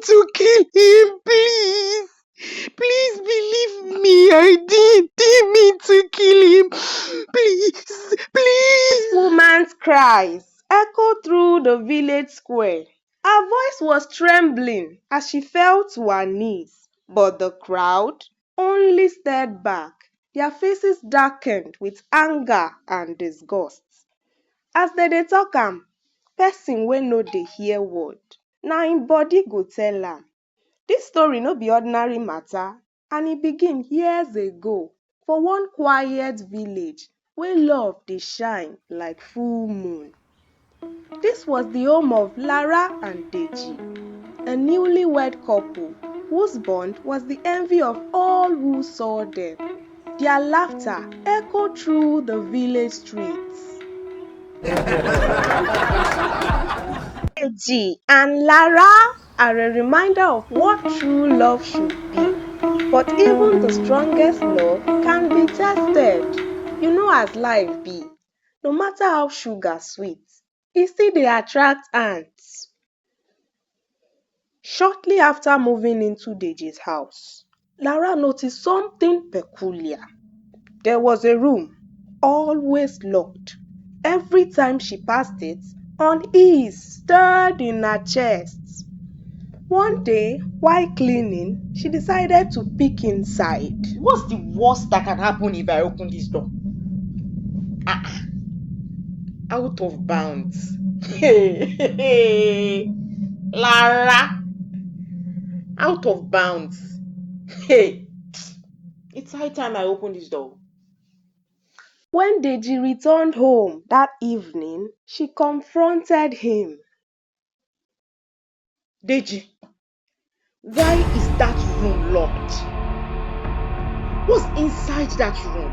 to kill him, please. Please believe me, I didn't mean to kill him. Please, please. Woman's cries echoed through the village square. Her voice was trembling as she fell to her knees, but the crowd only stared back, their faces darkened with anger and disgust. As dey talk am, person wey no dey hear word, na im body go tell am. Dis story no be ordinary matter, and e begin years ago for one quiet village wey love dey shine like full moon. Dis was the home of Lara and Deji, a newlywed couple whose bond was the envy of all who saw them. Their laughter echoed through the village streets. Deji and Lara are a reminder of what true love should be. But even the strongest love can be tested. You know as life be. No matter how sugar sweet, e still dey attract ants. Shortly after moving into Deji's house, Lara noticed something peculiar. There was a room, always locked. Every time she passed it, unease stirred in her chest. One day, while cleaning, she decided to peek inside. What's the worst that can happen if I open this door? Out of bounds. Hey, Lara. Out of bounds. Hey, it's high time I open this door. When Deji returned home that evening, she confronted him. Deji, why is that room locked? What's inside that room?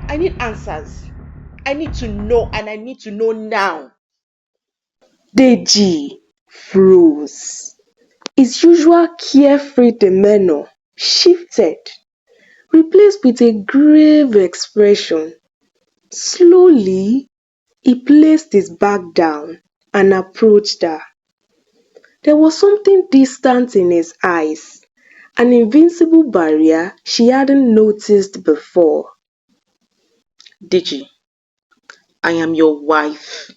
I need answers. I need to know, and I need to know now. Deji froze. His usual carefree demeanor shifted, replaced with a grave expression. Slowly, he placed his bag down and approached her. There was something distant in his eyes, an invincible barrier she hadn't noticed before. Deji, I am your wife,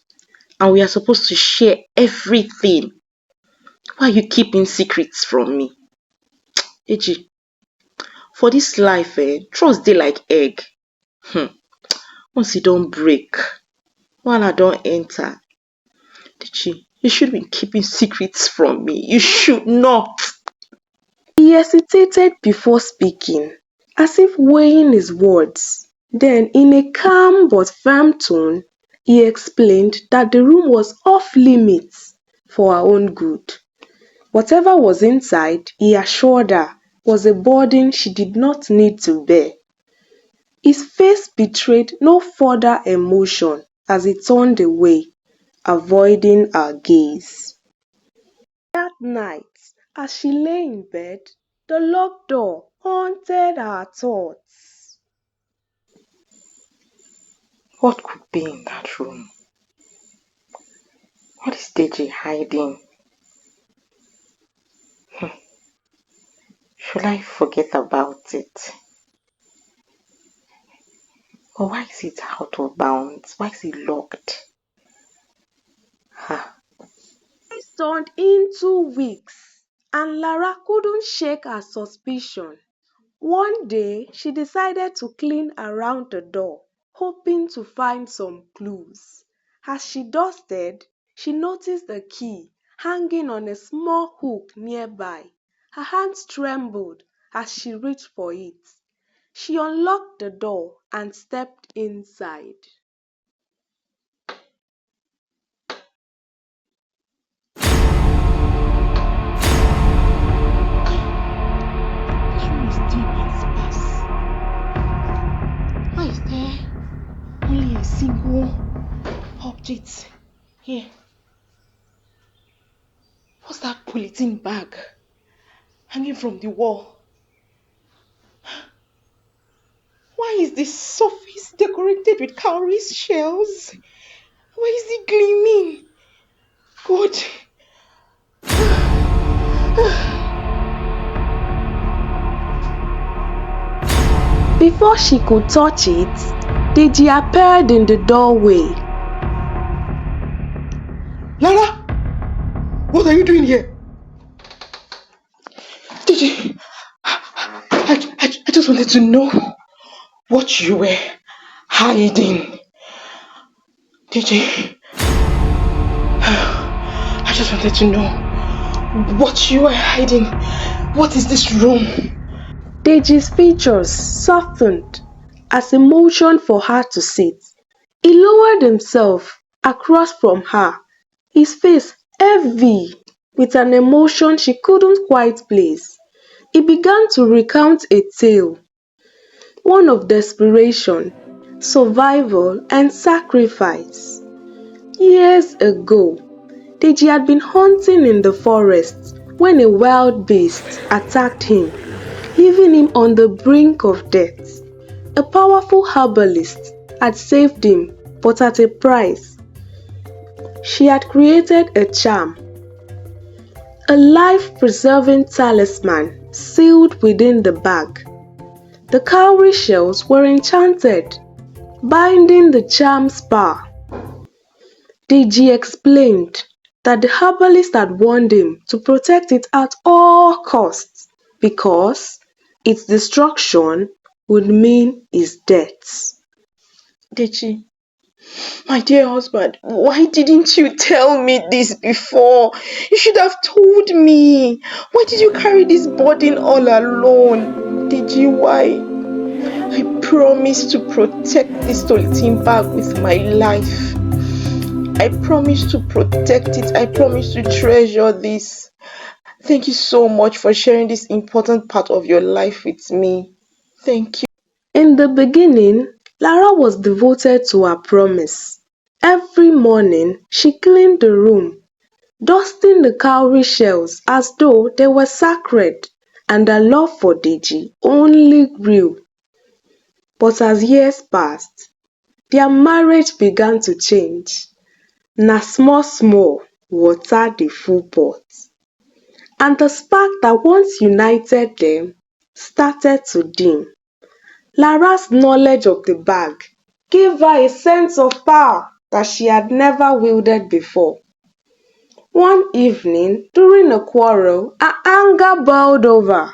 and we are supposed to share everything. Why are you keeping secrets from me? Deji, for this life, trust dey like egg. Once e don break, wahala don enter. Deji, you shouldn't be keeping secrets from me. You should not. He hesitated before speaking, as if weighing his words. Then, in a calm but firm tone, he explained that the room was off limits for her own good. Whatever was inside, he assured her, was a burden she did not need to bear. His face betrayed no further emotion as he turned away, avoiding her gaze. That night, as she lay in bed, the locked door haunted her thoughts. What could be in that room? What is Deji hiding? Should I forget about it? Or why is it out of bounds? Why is it locked? It turned into weeks, and Lara couldn't shake her suspicion. One day, she decided to clean around the door, hoping to find some clues. As she dusted, she noticed a key hanging on a small hook nearby. Her hands trembled as she reached for it. She unlocked the door and stepped inside. This room is dim and sparse. Why is there only a single object here? What's that polythene bag hanging from the wall? Why is the surface decorated with cowries shells? Why is it gleaming? God. Before she could touch it, Deji appeared in the doorway. Lara, what are you doing here? Deji, I just wanted to know what you were hiding. Deji, I just wanted to know what you were hiding. What is this room? Deji's features softened as he motioned for her to sit. He lowered himself across from her, his face heavy with an emotion she couldn't quite place. He began to recount a tale, one of desperation, survival, and sacrifice. Years ago, Deji had been hunting in the forest when a wild beast attacked him, leaving him on the brink of death. A powerful herbalist had saved him, but at a price. She had created a charm, a life-preserving talisman sealed within the bag. The cowrie shells were enchanted, binding the charm's power. Deji explained that the herbalist had warned him to protect it at all costs because its destruction would mean his death. Deji, my dear husband, why didn't you tell me this before? You should have told me. Why did you carry this burden all alone? Deji, why? I promised to protect this storytelling bag with my life. I promise to protect it. I promise to treasure this. Thank you so much for sharing this important part of your life with me. Thank you. In the beginning, Lara was devoted to her promise. Every morning, she cleaned the room, dusting the cowrie shells as though they were sacred, and her love for Deji only grew. But as years passed, their marriage began to change. Na small small water dey full pot, and the spark that once united them started to dim. Lara's knowledge of the bag gave her a sense of power that she had never wielded before. One evening, during a quarrel, her anger boiled over.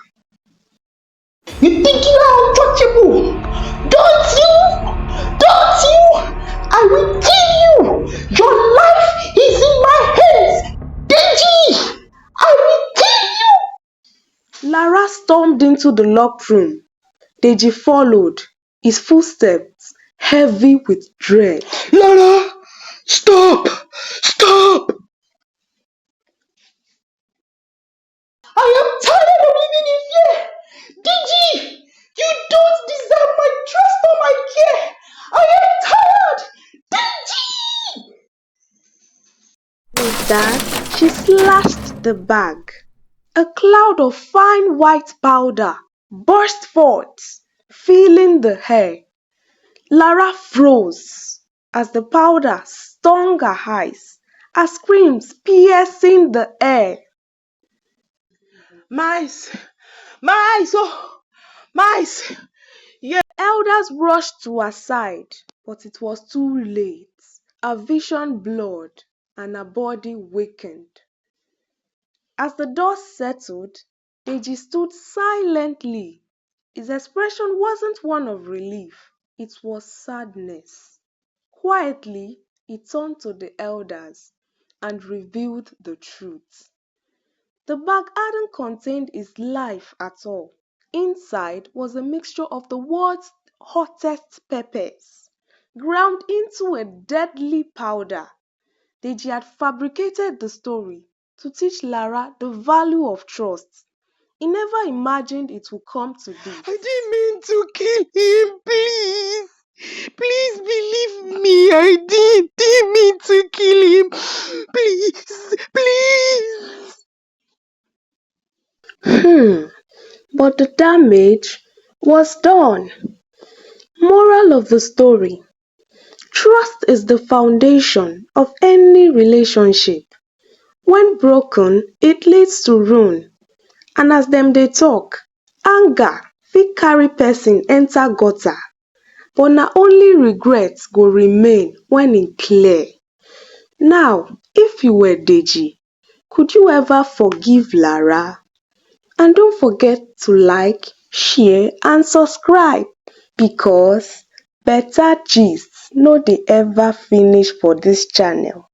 You think you are untouchable? Don't you? Don't you? I will kill you! Your life is in my hands! Deji! I will kill you! Lara stormed into the locked room. Deji followed, his footsteps heavy with dread. Lara! Stop! Stop! I am tired of living in fear! Deji! You don't deserve my trust or my care! I am tired! Deji! With that, she slashed the bag. A cloud of fine white powder burst forth, filling the air. Lara froze as the powder stung her eyes, her screams piercing the air. Mice! Mice! Oh! Mice! The elders rushed to her side, but it was too late. Her vision blurred and her body weakened. As the dust settled, Deji stood silently. His expression wasn't one of relief, it was sadness. Quietly, he turned to the elders and revealed the truth. The bag hadn't contained his life at all. Inside was a mixture of the world's hottest peppers, ground into a deadly powder. Deji had fabricated the story to teach Lara the value of trust. He never imagined it would come to this. I didn't mean to kill him, please. Please believe me. I didn't mean to kill him. Please, please. But the damage was done. Moral of the story: trust is the foundation of any relationship. When broken, it leads to ruin. And as dem dey talk, anger fit carry person enter gutter, but na only regret go remain when e clear. Now, if you were Deji, could you ever forgive Lara? And don't forget to like, share and subscribe, because better gist no dey ever finish for dis channel.